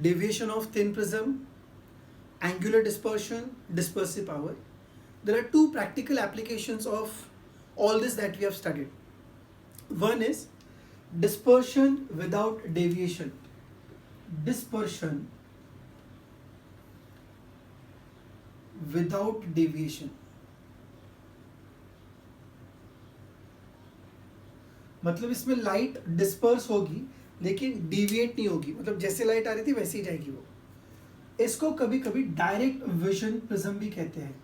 deviation of thin prism, angular dispersion, dispersive power. There are two practical applications of all this that we have studied. One is dispersion without deviation. Dispersion without deviation. मतलब इसमें light disperse होगी लेकिन deviate नहीं होगी, मतलब जैसे light आ रही थी वैसे ही जाएगी वो. इसको कभी कभी डायरेक्ट विजन प्रिज्म भी कहते हैं.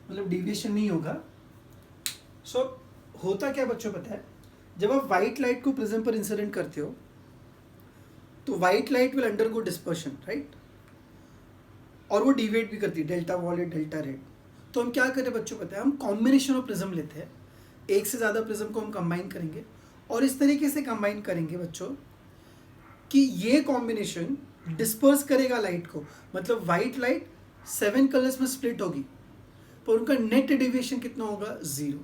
मतलब डिविएशन नहीं होगा. सो होता क्या बच्चों पता है, जब आप व्हाइट लाइट को प्रिज्म पर इंसिडेंट करते हो तो white light will undergo dispersion, right, और वो डिविएट भी करती है, डेल्टा वॉलेट डेल्टा रेड. तो हम क्या करें बच्चों पता है, हम कॉम्बिनेशन ऑफ प्रिज्म लेते हैं, एक से ज़्यादा प्रिज्म को हम कंबाइन करेंगे और इस तरीके से कंबाइन करेंगे बच्चों कि ये कॉम्बिनेशन डिस्पर्स करेगा लाइट को. मतलब वाइट लाइट 7 कलर्स में स्प्लिट होगी पर उनका नेट डेविएशन कितना होगा, 0.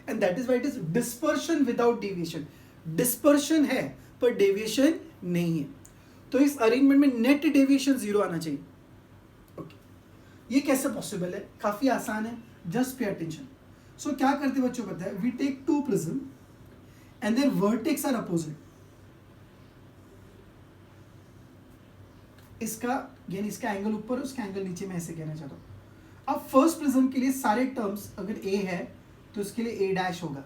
And that is why it is dispersion without deviation. Dispersion है पर डेविएशन नहीं है. तो इस अरेंजमेंट में नेट डेविएशन 0 आना चाहिए. ओके, ये कैसे पॉसिबल है, काफी आसान है, जस्ट पे अटेंशन. सो क्या करते बच्चों पता है, we take 2 prism and their vertex are opposite. इसका यानी इसका एंगल ऊपर है, उसका एंगल नीचे, मैं ऐसे कहना चाहता हूँ. अब फर्स्ट प्रिज्म के लिए सारे टर्म्स, अगर ए है तो इसके लिए ए डैश होगा,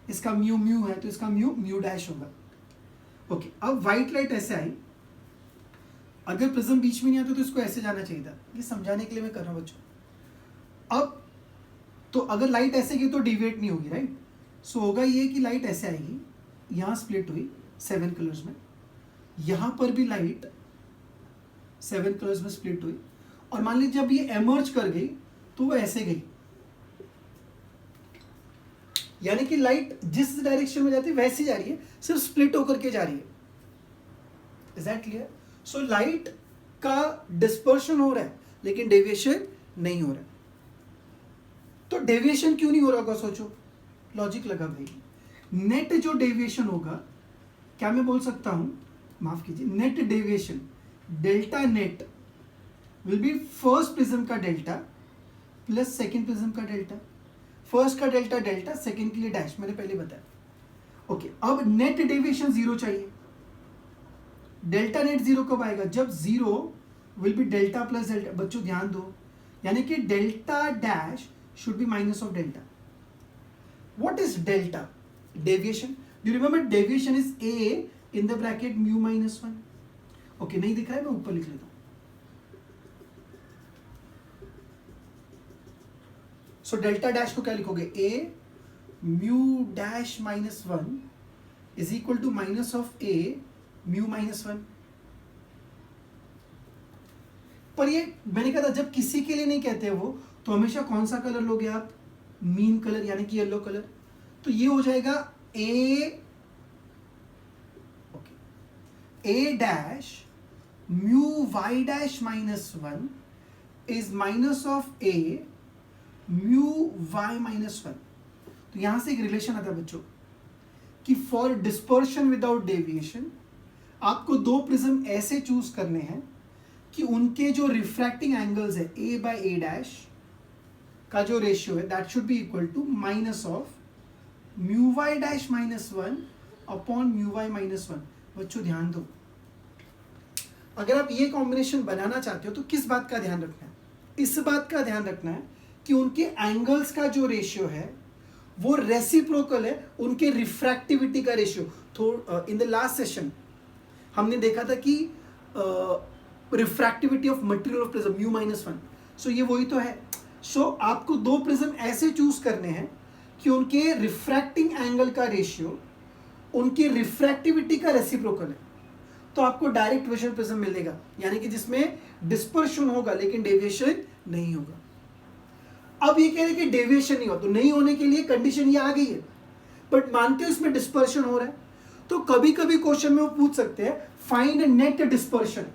इसका म्यू म्यू है तो इसका म्यू म्यू डैश होगा. ओके, अब व्हाइट लाइट ऐसे आई, अगर प्रिज्म बीच में नहीं आता तो इसको ऐसे जाना चाहिए था. ये समझाने के लिए मैं कर रहा हूँ बच्चों. अब तो अगर लाइट ऐसे गई तो डिविएट नहीं होगी, राइट. सो होगा ये कि लाइट ऐसे आएगी, यहाँ स्प्लिट हुई 7 कलर्स में, यहाँ पर भी लाइट 7 कलर्स में स्प्लिट हुई, और मान लीजिए जब ये एमर्ज कर गई तो वो ऐसे गई. यानी कि लाइट जिस डायरेक्शन में जाती है वैसी जा रही है, सिर्फ स्प्लिट होकर के जा रही है. Is that clear? So light का डिस्पर्शन हो रहा है लेकिन डेविएशन नहीं हो रहा है. तो डेविएशन क्यों नहीं हो रहा होगा, सोचो, लॉजिक लगा भाई. नेट जो डेविएशन होगा, क्या मैं बोल सकता हूं, माफ कीजिए, net deviation delta net will be first prism का डेल्टा प्लस सेकेंड प्रिज्म का डेल्टा. फर्स्ट का डेल्टा डेल्टा, सेकेंड के लिए डैश, मैंने पहले बताया. ओके, अब नेट डेविएशन 0 चाहिए. डेल्टा नेट 0 कब आएगा, जब 0 will B delta plus delta. बच्चों ध्यान दो, यानी कि delta dash should be minus of delta. What is delta? Deviation. Do you remember deviation is a in the bracket mu minus 1. Okay, नहीं दिख रहा है, मैं ऊपर लिख लेता हूं. सो डेल्टा डैश को क्या लिखोगे, A mu dash minus 1 is equal to minus of A mu minus 1. पर ये मैंने कहा था जब किसी के लिए नहीं कहते वो तो हमेशा कौन सा कलर लोगे आप, मीन कलर, यानी कि येलो कलर. तो ये हो जाएगा A, okay, A dash mu Y dash minus 1 is minus of A mu Y minus 1. तो यहां से एक रिलेशन आता है बच्चों कि फॉर डिस्पर्शन विदाउट डेविएशन आपको 2 प्रिज्म ऐसे चूज करने हैं कि उनके जो रिफ्रैक्टिंग एंगल्स है ए बाय ए डैश का जो रेशियो है that should be equal to minus of mu Y dash minus 1 upon mu Y minus 1. बच्चों ध्यान दो, अगर आप ये कॉम्बिनेशन बनाना चाहते हो तो किस बात का ध्यान रखना है, इस बात का ध्यान रखना है कि उनके एंगल्स का जो रेशियो है वो रेसिप्रोकल है उनके रिफ्रैक्टिविटी का रेशियो. तो इन द लास्ट सेशन हमने देखा था कि refractivity of material of prism mu minus 1. सो ये वही तो है. सो आपको 2 प्रिज्म ऐसे चूज करने हैं कि उनके रिफ्रैक्टिंग एंगल का रेशियो उनकी रिफ्रैक्टिविटी का रेसिप्रोकल है. तो आपको डायरेक्ट विजन प्रिज्म मिलेगा, यानी कि जिसमें डिस्पर्शन होगा लेकिन डेविएशन नहीं होगा. अब ये कह रहे हैं कि डेविएशन नहीं हो, तो नहीं होने के लिए कंडीशन ये आ गई है, बट मानते हो इसमें डिस्पर्शन हो रहा है. तो कभी कभी क्वेश्चन में वो पूछ सकते हैं फाइंड नेट डिस्पर्शन.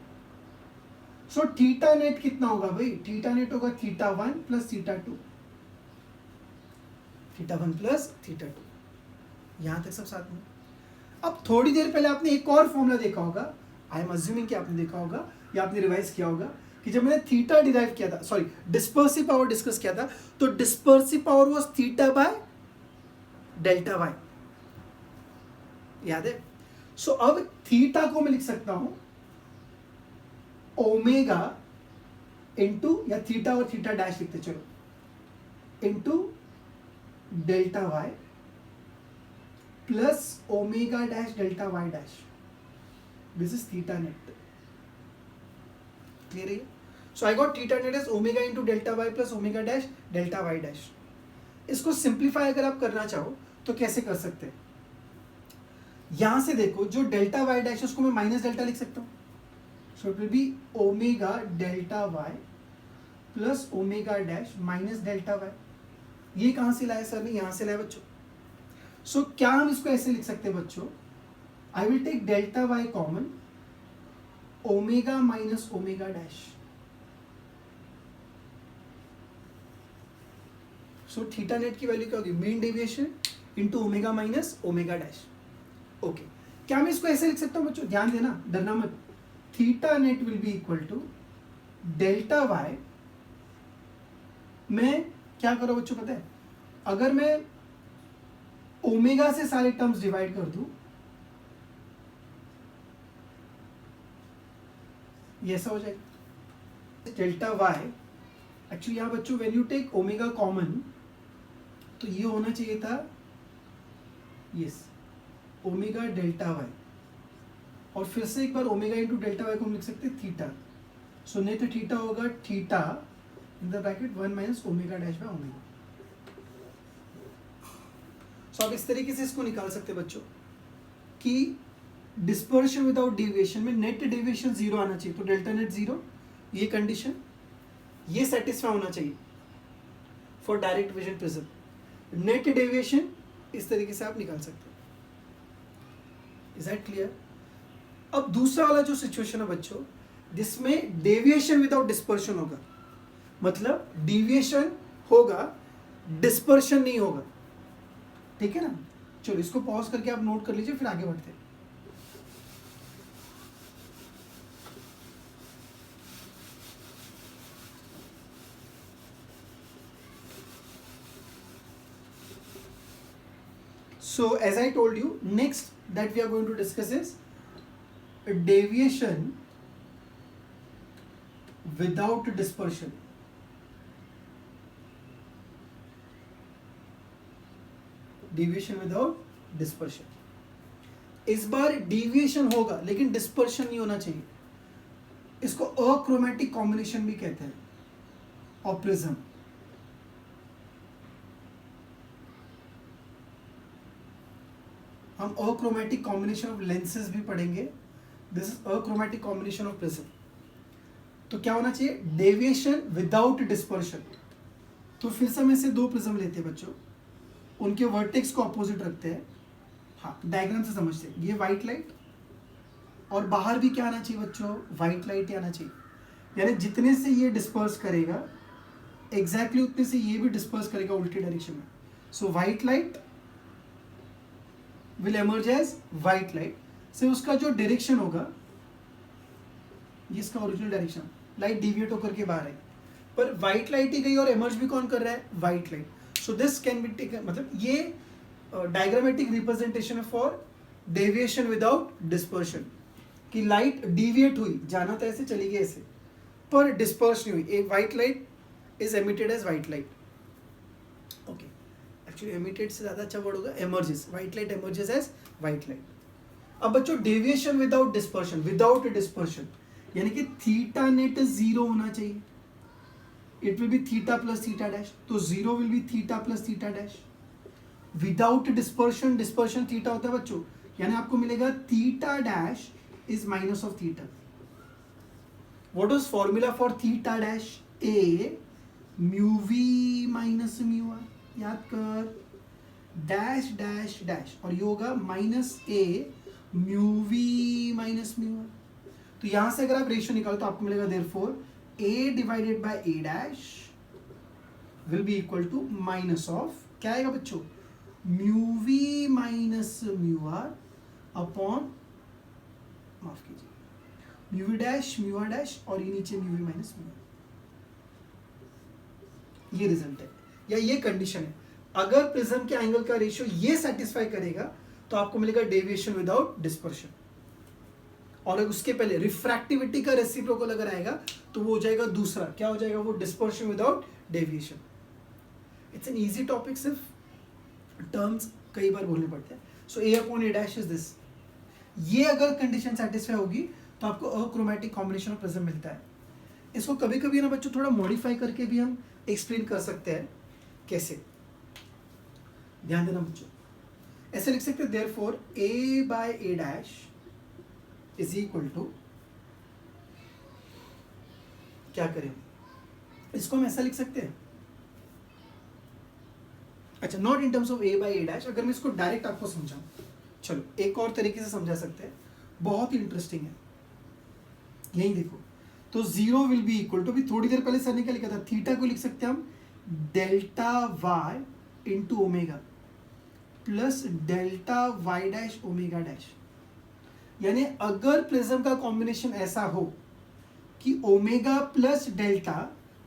सो थीटा नेट कितना होगा भाई, थीटा नेट होगा theta 1 plus theta 2, theta 1 plus theta 2. यहाँ तक सब साथ में। अब थोड़ी देर पहले आपने एक और फॉर्मूला देखा होगा, आई एम अज्यूमिंग कि आपने देखा होगा या आपने रिवाइज किया होगा, कि जब मैंने थीटा डिराइव किया था, सॉरी डिस्पर्सिव पावर डिस्कस किया था, तो dispersive power was theta by delta y, याद है? सो अब थीटा को मैं लिख सकता हूं ओमेगा इंटू, या थीटा और थीटा डैश लिखते चलो, into delta Y plus omega dash delta Y dash, this is theta net. Clear है? So I got theta net as omega into delta Y plus omega dash delta Y dash. इसको simplify अगर आप करना चाहो तो कैसे कर सकते हैं? यहां से देखो, जो डेल्टा वाई डैश उसको मैं माइनस डेल्टा लिख सकता हूं, so it will be omega delta Y plus omega dash minus delta y. ये कहां से लाया सर ने? यहां से लाया बच्चों। सो क्या हम इसको ऐसे लिख सकते हैं बच्चों? I will take delta y common, omega minus omega dash. So theta net की वैल्यू क्या होगी? Mean deviation into omega minus omega dash. Okay, क्या मैं इसको ऐसे लिख सकता हूं बच्चों? ध्यान देना, डरना मत। Theta net will be equal to delta y, मैं क्या करूं बच्चों पता है? अगर मैं ओमेगा से सारे टर्म्स डिवाइड कर दूं, ये ऐसा हो जाएगा डेल्टा वाई। एक्चुअली यहां बच्चों when you take omega common, तो ये होना चाहिए था यस ओमेगा डेल्टा वाई, और फिर से एक बार ओमेगा इंटू डेल्टा वाई को हम लिख सकते हैं थीटा। सो नहीं तो थीटा होगा theta in the bracket 1 minus omega dash by omega. So आप इस तरीके से इसको निकाल सकते हैं बच्चों कि डिस्पर्शन विदाउट डेविएशन में नेट डेविएशन 0 आना चाहिए, तो डेल्टा नेट 0, ये कंडीशन ये सेटिस्फाई होना चाहिए for direct vision prism. Net deviation इस तरीके से आप निकाल सकते हैं। Is that clear? अब दूसरा वाला जो सिचुएशन है बच्चों, जिसमें डेविएशन विदाउट डिस्पर्शन होगा, मतलब डेविएशन होगा डिस्पर्शन नहीं होगा, ठीक है ना? चलो इसको पॉज करके आप नोट कर लीजिए, फिर आगे बढ़ते हैं। So as I told you, next that we are going to discuss is deviation without dispersion. Deviation without dispersion. इस बार deviation होगा लेकिन dispersion नहीं होना चाहिए। इसको अक्रोमेटिक कॉम्बिनेशन भी कहते हैं और प्रिज्म। हम अक्रोमेटिक कॉम्बिनेशन ऑफ लेंसेज भी पढ़ेंगे। This is achromatic combination of prism. तो क्या होना चाहिए? Deviation without dispersion. तो फिर से हम ऐसे दो प्रिज्म लेते हैं बच्चों, उनके वर्टेक्स को अपोजिट रखते हैं। हाँ, डायग्राम से समझते हैं। ये व्हाइट लाइट और बाहर भी क्या आना चाहिए बच्चों? व्हाइट लाइट ही आना चाहिए। यानी जितने से ये डिस्पर्स करेगा एग्जैक्टली उतने से ये भी डिस्पर्स करेगा उल्टी डायरेक्शन में। So white light will emerge as white light। से उसका जो डायरेक्शन होगा, ये इसका ओरिजिनल डायरेक्शन, लाइट डिविएट होकर के बाहर है, पर व्हाइट लाइट ही गई और एमर्ज भी कौन कर रहा है? White light. So this can be taken, मतलब ये डायग्रामेटिक रिप्रेजेंटेशन है फॉर डेविएशन विदाउट डिस्पर्शन, कि लाइट डिविएट हुई, जाना था ऐसे, चली गई ऐसे, पर डिस्पर्स नहीं हुई। एक white light is emitted as white light. Okay, actually emitted से ज़्यादा अच्छा वर्ड होगा emerges. White light emerges as white light. अब बच्चों deviation without dispersion, without dispersion यानी कि थीटा नेट 0 होना चाहिए। It will be theta plus theta dash, तो 0 will be theta plus theta dash. Without dispersion, dispersion theta होता है बच्चों, यानी आपको मिलेगा theta dash is minus of theta. What is formula for theta dash? A mu v minus mu r. याद कर, dash dash dash, और ये होगा minus A mu v minus mu r. तो यहां से अगर आप रेशियो निकालो तो आपको मिलेगा therefore A divided by A dash will be equal to minus of, क्या आएगा बच्चों? Mu v minus minus mu r upon, माफ कीजिए, mu v dash mu r dash और ये नीचे म्यू वी माइनस म्यू, ये रिजल्ट है या ये कंडीशन है। अगर प्रिज्म के एंगल का रेशियो ये सेटिस्फाई करेगा तो आपको मिलेगा डेविएशन विदाउट डिस्पर्शन, और अगर उसके पहले रिफ्रैक्टिविटी का रेसिप्रोकल अगर आएगा तो वो हो जाएगा दूसरा, क्या हो जाएगा वो, dispersion without deviation. It's an easy topic, सिर्फ टर्म्स कई बार बोलने पड़ते हैं। So A upon A dash is this, ये अगर कंडीशन सेटिस्फाई होगी तो आपको अक्रोमैटिक कॉम्बिनेशन ऑफ प्रिज्म मिलता है। इसको कभी कभी ना बच्चों थोड़ा मॉडिफाई करके भी हम एक्सप्लेन कर सकते हैं, कैसे, ध्यान देना बच्चों। ऐसे लिख सकते हैं therefore A by A dash is equal to, क्या करें इसको हम ऐसा लिख सकते हैं, अच्छा not in terms of A by A dash, अगर मैं इसको डायरेक्ट आपको समझाऊं, चलो एक और तरीके से समझा सकते हैं, बहुत ही इंटरेस्टिंग है। यही देखो, तो zero will be equal to, भी थोड़ी देर पहले सर ने क्या लिखा था, थीटा को लिख सकते हैं हम delta y into omega plus delta Y dash omega dash. यानी अगर प्रिज्म का कॉम्बिनेशन ऐसा हो कि ओमेगा प्लस डेल्टा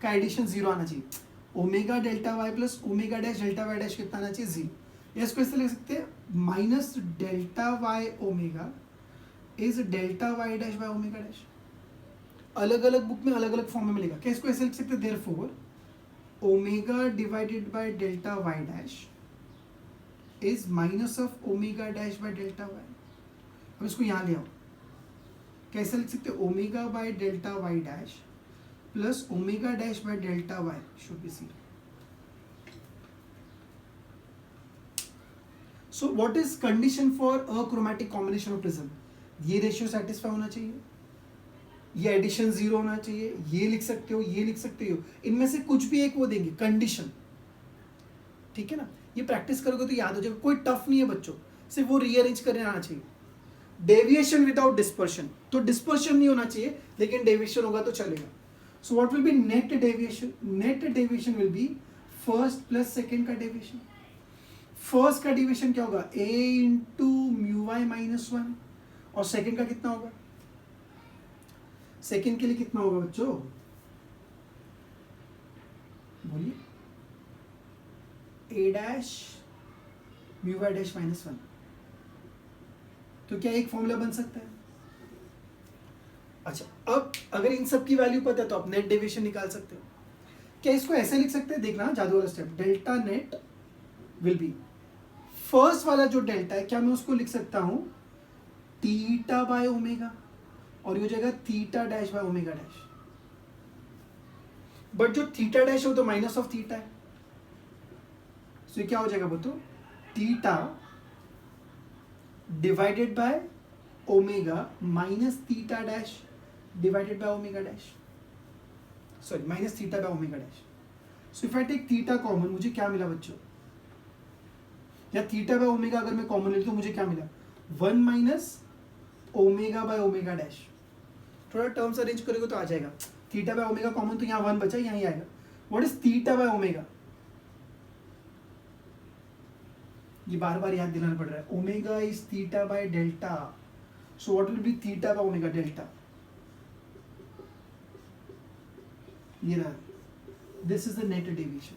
का एडिशन जीरो आना चाहिए, omega delta Y plus omega dash delta Y dash कितना आना चाहिए, जीरो। इसको ऐसे लिख सकते हैं minus delta y omega is delta Y dash by omega dash. अलग अलग बुक में अलग अलग फॉर्म में मिलेगा, क्या इसको ऐसे लिख सकते हैं therefore omega divided by delta Y dash is minus of omega dash by delta y. अब इसको यहाँ ले आओ, कैसे लिख सकते हैं, omega by delta Y dash plus omega dash by delta y should be zero. So what is condition for achromatic combination of prism, ये रेशियो सेटिस्फाई होना चाहिए, ये एडिशन जीरो होना चाहिए, ये लिख सकते हो, ये लिख सकते हो, इनमें से कुछ भी एक वो देंगे कंडीशन, ठीक है ना। ये प्रैक्टिस करोगे तो याद हो जाएगा, कोई टफ नहीं है बच्चों, सिर्फ वो रीअरेंज करने आना चाहिए। डेविएशन विदाउट डिस्पर्शन, तो डिस्पर्शन नहीं होना चाहिए लेकिन डेविएशन होगा तो चलेगा। So what will be net deviation, net deviation will be first plus second का डेविएशन। फर्स्ट का डेविएशन क्या होगा, a into mu Y minus one, और सेकेंड का कितना होगा, सेकेंड के लिए कितना होगा बच्चों, बोलिए, A dash mu Y dash minus one. तो क्या एक फॉर्मूला बन सकता है। अच्छा, अब अगर इन सब की वैल्यू पता है तो आप नेट डेविएशन निकाल सकते हो। क्या इसको ऐसे लिख सकते हैं, देखना जादू वाला step, delta net will be, first वाला जो डेल्टा है क्या मैं उसको लिख सकता हूं थीटा बाय ओमेगा, और ये हो जाएगा theta dash by omega dash. But जो थीटा डैश हो तो माइनस ऑफ थीटा है, सो ये क्या हो जाएगा बोलो, theta divided by omega minus theta dash divided by omega dash, sorry minus theta by omega dash. So if I take theta common, मुझे क्या मिला बच्चों, या थीटा बाय ओमेगा अगर मैं कॉमन ले तो मुझे क्या मिला, one minus omega by omega dash. थोड़ा टर्म्स अरेंज करोगे तो आ जाएगा, थीटा बाय ओमेगा कॉमन तो यहाँ वन बचा, यहाँ ही आएगा। What is theta by omega, ये बार बार याद दिलाना पड़ रहा है, omega is theta by delta, so what will be theta by omega delta, ये रहा, this is the net deviation.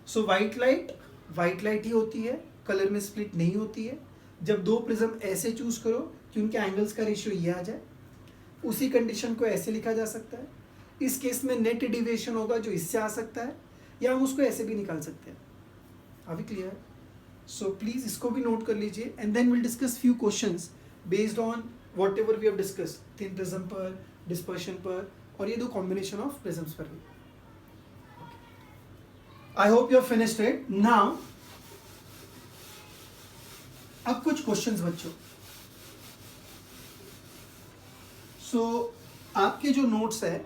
So white light ही होती है, कलर में स्प्लिट नहीं होती है। जब दो प्रिज्म ऐसे चूज करो कि उनके एंगल्स का रेशियो ये आ जाए, उसी कंडीशन को ऐसे लिखा जा सकता है। इस केस में नेट डेविएशन होगा जो इससे आ सकता है, या हम उसको ऐसे भी निकाल सकते हैं। अभी क्लियर? सो प्लीज इसको भी नोट कर लीजिए, and then will discuss few questions based on whatever we have discuss, thin prism पर, डिस्पर्शन पर, और ये दो कॉम्बिनेशन ऑफ प्रिज्म्स पर भी। I hope you have finished it now. अब कुछ क्वेश्चंस बच्चों, सो आपके जो नोट्स है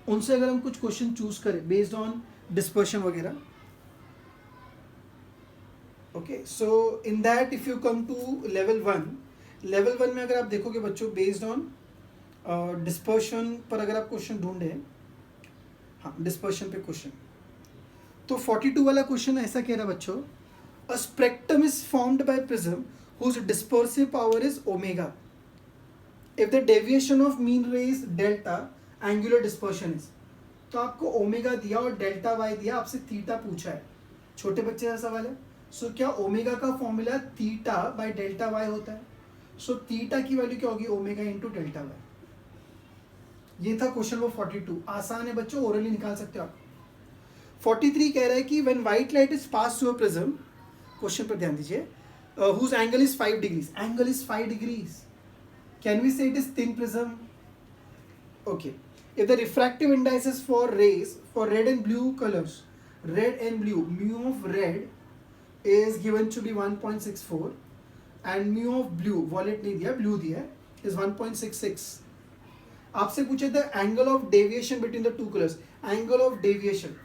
उनसे अगर हम कुछ क्वेश्चन चूज करें बेस्ड ऑन डिस्पर्शन वगैरह, okay, so in that if you come to level one में अगर आप देखोगे बच्चों बेस्ड ऑन डिस्पर्शन पर अगर आप क्वेश्चन ढूंढे, हाँ डिस्पर्शन पे क्वेश्चन, तो 42 वाला क्वेश्चन ऐसा कह रहा है बच्चों, A spectrum is formed by prism whose dispersive power is omega. If the deviation of mean ray is delta, angular dispersion is. तो आपको ओमेगा दिया और डेल्टा वाई दिया, आपसे थीटा पूछा है, छोटे बच्चे का सवाल है. सो क्या ओमेगा का formula theta by delta y होता है. सो थीटा की वैल्यू क्या होगी, ओमेगा इंटू डेल्टा वाई. ये था क्वेश्चन नंबर 42. आसान है बच्चों, ओरली निकाल सकते हो आप. 43 कह रहा है कि when white light is pass through a prism, question पर ध्यान दीजिए, whose angle is 5 degrees. Angle is 5 degrees. Can we say it is thin prism? Okay. If the refractive indices for rays for red and blue colors, red and blue, mu of red is given to be 1.64 and mu of blue, violet नहीं दिया, blue दिया, is 1.66. आपसे पूछे थे angle of deviation between the two colors. Angle of deviation.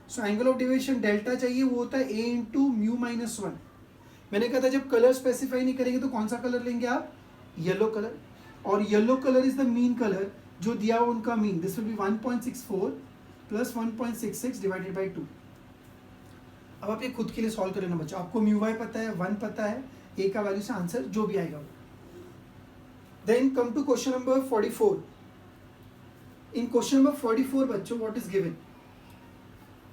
So angle of deviation delta चाहिए, वो होता है a into mu minus 1. मैंने कहा था जब कलर स्पेसिफाई नहीं करेंगे तो कौन सा कलर लेंगे आप, येलो कलर. और yellow colour is the mean colour, जो दिया हुआ उनका mean. This will be 1.64 plus 1.66 divided by 2. अब आप ये खुद के लिए सॉल्व करें ना बच्चों. आपको म्यू वाई पता है, 1 पता है, ए का वैल्यू से आंसर जो भी आएगा वो. Then come to question number 44. In question number 44 बच्चों what is given,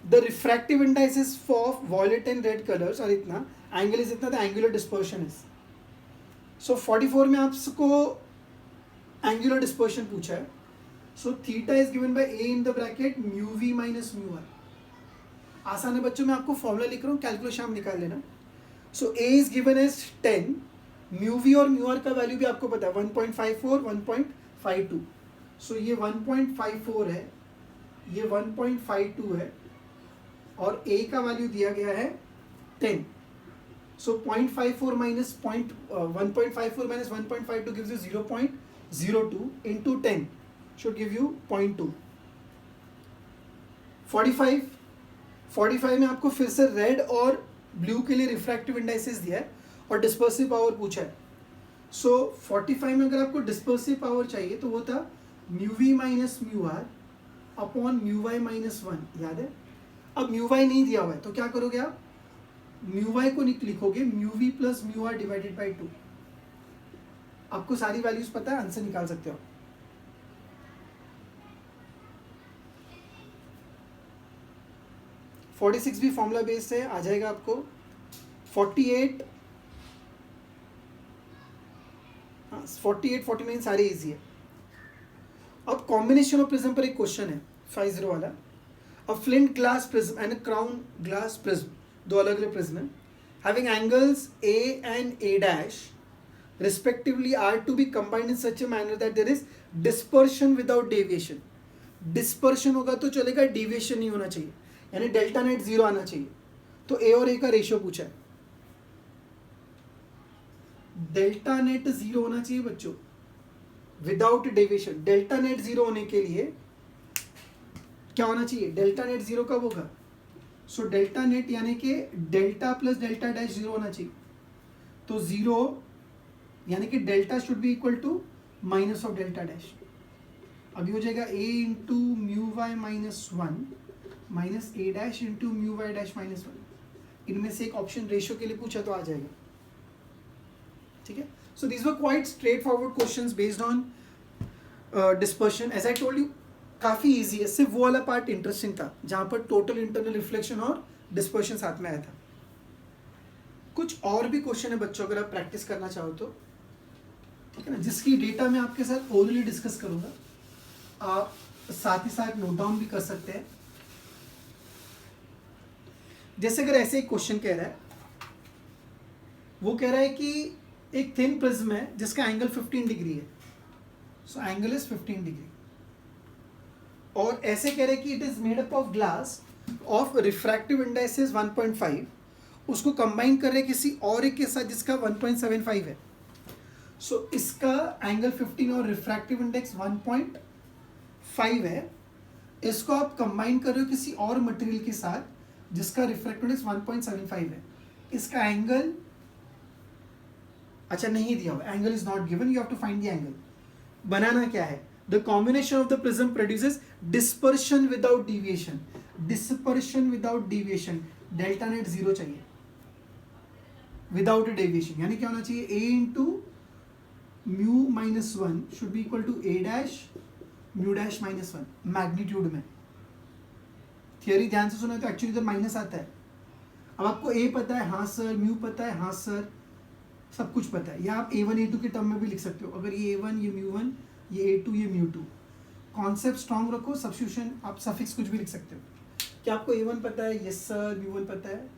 the refractive indices for violet and red colours और इतना, एंगल इज इतना, the angular dispersion is. So 44 में आपको एंगुलर डिस्पर्शन पूछा है. So theta is given by A in the bracket mu v minus mu r. आसान है बच्चों, मैं आपको फॉर्मूला लिख रहा हूँ, कैलकुलेशन आप निकाल लेना. So A is given as 10, mu V और म्यू आर का वैल्यू भी आपको पता है 1.54 1.52. सो ये 1.54 है, ये 1.52 है और ए का वैल्यू दिया गया है 10. So 0.54 minus 1.54 minus 1.52 gives you 0.02 into 10 should give you 0.2. 45 में आपको फिर से रेड और ब्लू के लिए रिफ्रैक्टिव इंडाइसेस दिया है और डिस्पर्सिव पावर पूछा है. सो 45 में अगर आपको डिस्पर्सिव पावर चाहिए तो वो था mu v minus mu r upon mu Y minus 1. याद है. अब म्यू वाई नहीं दिया हुआ है तो क्या करोगे आप, म्यू वाई को लिखोगे mu v plus mu r divided by 2. आपको सारी वैल्यूज पता है, आंसर निकाल सकते हो. – 46 भी फॉर्मूला बेस्ड है, आ जाएगा आपको. 48 49 सारे इजी है. अब कॉम्बिनेशन ऑफ प्रिज्म पर एक क्वेश्चन है 50 वाला. A flint glass prism and a crown glass prism, दो अलग अलग प्रिज्म है, having angles A and A dash respectively are to be combined in such a manner that there is dispersion without deviation. Dispersion होगा तो चलेगा, deviation नहीं होना चाहिए, यानी डेल्टा नेट 0 आना चाहिए. तो A और A का रेशियो पूछा है, डेल्टा नेट 0 होना चाहिए बच्चों विदाउट डेविएशन. डेल्टा नेट 0 होने के लिए क्या होना चाहिए, डेल्टा नेट 0 कब होगा. सो डेल्टा नेट यानी कि डेल्टा प्लस डेल्टा डैश 0 होना चाहिए. तो 0 यानी कि delta should be equal to minus of delta dash. अभी हो जाएगा a into mu Y minus 1 minus A dash into mu Y dash minus 1. इनमें से एक ऑप्शन रेशियो के लिए पूछा तो आ जाएगा. ठीक है. So these were quite straightforward questions based on dispersion. As I told you काफ़ी इजी है, सिर्फ वो वाला पार्ट इंटरेस्टिंग था जहाँ पर टोटल इंटरनल रिफ्लेक्शन और डिस्पर्शन साथ में आया था. कुछ और भी क्वेश्चन है बच्चों अगर आप प्रैक्टिस करना चाहो तो, ठीक है ना, जिसकी डेटा मैं आपके साथ ओरली डिस्कस करूँगा. आप साथ ही साथ नोट डाउन भी कर सकते हैं. जैसे अगर ऐसे एक क्वेश्चन कह रहा है, वो कह रहा है कि एक थिन प्रिज्म है जिसका एंगल 15 डिग्री है. So angle is 15 degree. और ऐसे कह रहे हैं कि it is made up of glass of refractive indices 1.5. उसको कंबाइन कर रहे हैं किसी और एक के साथ जिसका 1.75 है. सो इसका एंगल 15 और रिफ्रैक्टिव इंडेक्स 1.5 है. इसको आप कंबाइन कर रहे हो किसी और मटेरियल के साथ जिसका रिफ्रैक्टिव इंडेक्स 1.75 है. इसका एंगल अच्छा नहीं दिया हुआ, angle is not given, you have to find the angle. बनाना क्या है, the combination of the prism produces dispersion without deviation. Dispersion without deviation, delta net 0 चाहिए. विदाउट अ डेविएशन, यानी क्या होना चाहिए, a into mu minus one should be equal to a dash mu dash minus one magnitude में। Theory ध्यान से सुना तो एक्चुअली इधर माइनस आता है। अब आपको a पता है, हाँ सर, म्यू पता है, हाँ सर, सब कुछ पता है, या आप a1 a2 के टर्म में भी लिख सकते हो। अगर ये a1 ये म्यू1 ये a2 ये म्यू2, कॉन्सेप्ट स्ट्रॉन्ग रखो, सब्स्टिट्यूशन आप सफिक्स कुछ भी लिख सकते हो। क्या आपको a1 पता है, यस सर, म्यू1 पता है,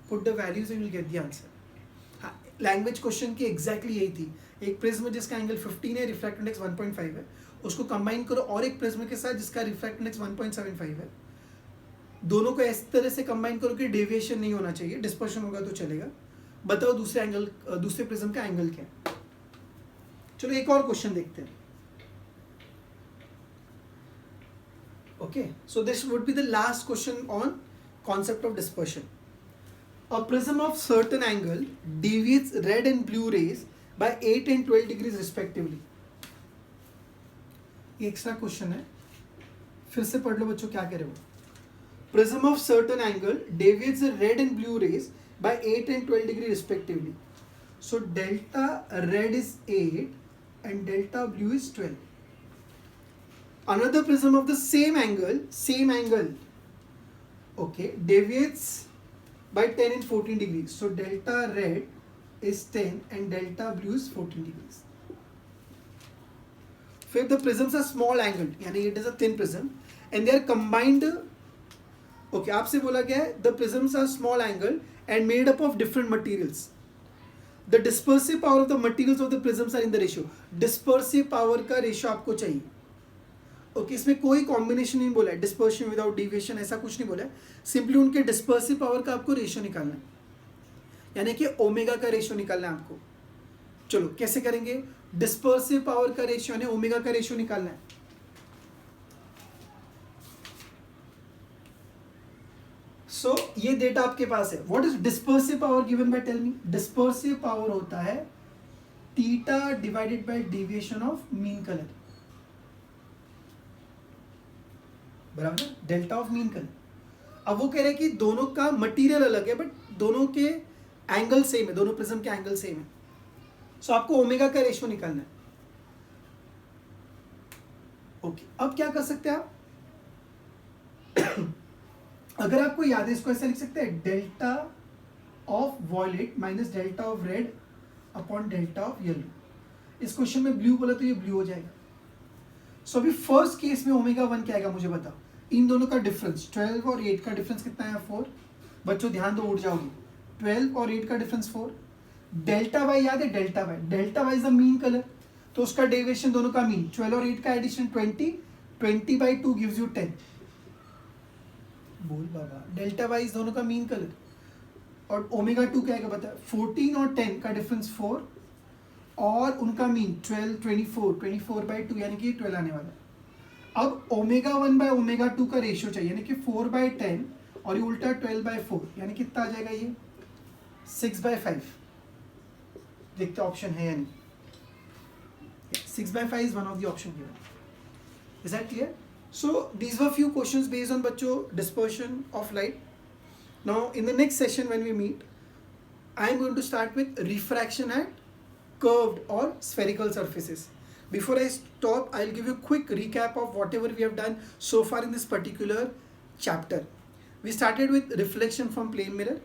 put the values and you will get the answer. हाँ, लैंग्वेज क्वेश्चन की एग्जैक्टली यही थी। एक प्रिज्म जिसका एंगल 15 है, रिफ्रैक्ट इंडेक्स 1.5 है, उसको कंबाइन करो और एक प्रिज्म के साथ जिसका रिफ्रैक्ट इंडेक्स 1.75 है, दोनों को इस तरह से कंबाइन करो कि डेविएशन नहीं होना चाहिए, डिस्पर्शन होगा तो चलेगा। बताओ दूसरे प्रिज्म का एंगल क्या है। चलो एक और क्वेश्चन देखते हैं। Okay, so this would be the last question on concept of dispersion. A prism of certain angle deviates red and blue rays by 8 and 12 degrees respectively. ये एक्स्ट्रा क्वेश्चन है, फिर से पढ़ लो बच्चों क्या कह रहे हो। Prism of certain angle deviates the red and blue rays by 8 and 12 degree respectively. So delta red is 8 and delta blue is 12. Another prism of the same angle, okay, deviates by 10 and 14 degrees. So delta red is 10 and delta blue is 14 degrees. If the prisms are small angled, यानी it is a thin prism and they are combined, okay, आपसे बोला गया है the prisms are small angled and made up of different materials. The dispersive power of the materials of the prisms are in the ratio. Dispersive power का ratio आपको चाहिए। Okay, इसमें कोई combination नहीं बोला है, डिस्पर्शन विदाउट डिविएशन ऐसा कुछ नहीं बोला है, सिंपली उनके डिस्पर्सिव पावर का आपको रेशियो निकालना है, यानी कि ओमेगा का रेशियो निकालना है आपको। चलो कैसे करेंगे, डिस्पर्सिव पावर का रेशियो यानी ओमेगा का रेशियो निकालना है। सो ये डेटा आपके पास है। What is dispersive power given by, tell me. Dispersive power होता है theta divided by deviation of mean colour, बराबर, डेल्टा ऑफ मीन कलर। अब वो कह रहे हैं कि दोनों का मटेरियल अलग है बट दोनों के एंगल सेम है, दोनों प्रिज्म के एंगल सेम है। सो आपको ओमेगा का रेशियो निकालना है। ओके, अब क्या कर सकते हैं आप अगर आपको याद है इसको ऐसे लिख सकते हैं, delta of violet minus delta of red upon delta of yellow. इस क्वेश्चन में ब्लू बोला तो ये ब्लू हो जाएगा। सो अभी फर्स्ट केस में ओमेगा 1 क्या आएगा मुझे बताओ। इन दोनों का डिफरेंस 12 और 8 का डिफरेंस कितना है, 4। बच्चों ध्यान दो, उठ जाओगे। 12 और 8 का डिफरेंस 4। डेल्टा वाई याद है, delta y is the mean colour, तो उसका डेविएशन दोनों का मीन 12 और 8 का एडिशन 20 बाई 2 गिव्स यू 10। बोल बाबा, डेल्टा वाई इज दोनों का मीन कलर। और ओमेगा 2 क्या आएगा बता, 14 और 10 का डिफरेंस 4 और उनका मीन 12 24 बाई 2 यानी कि 12 आने वाला है। अब ओमेगा 1 बाय ओमेगा 2 का रेशियो चाहिए, यानी कि 4 बाय 10 और ये उल्टा 12 बाय 4, यानी कितना आ जाएगा ये 6 बाय 5। देखते ऑप्शन है या नहीं। 6 by 5 is one of the option given. Is that clear? So these were few questions based on बच्चों dispersion of light. Now in the next session when we meet, I am going to start with refraction at curved or spherical surfaces. Before I stop, I'll give you a quick recap of whatever we have done so far in this particular chapter. We started with reflection from plane mirror,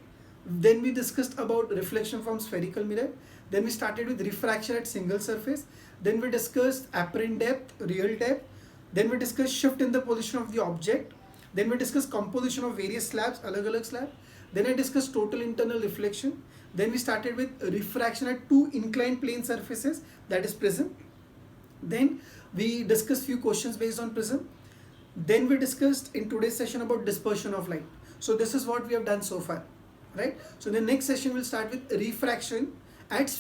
then we discussed about reflection from spherical mirror, then we started with refraction at single surface, then we discussed apparent depth, real depth, then we discussed shift in the position of the object, then we discussed composition of various slabs, alag slab, then I discussed total internal reflection. Then we started with refraction at two inclined plane surfaces, that is prism. Then we discussed few questions based on prism. Then we discussed in today's session about dispersion of light. So this is what we have done so far, right? So the next session will start with refraction at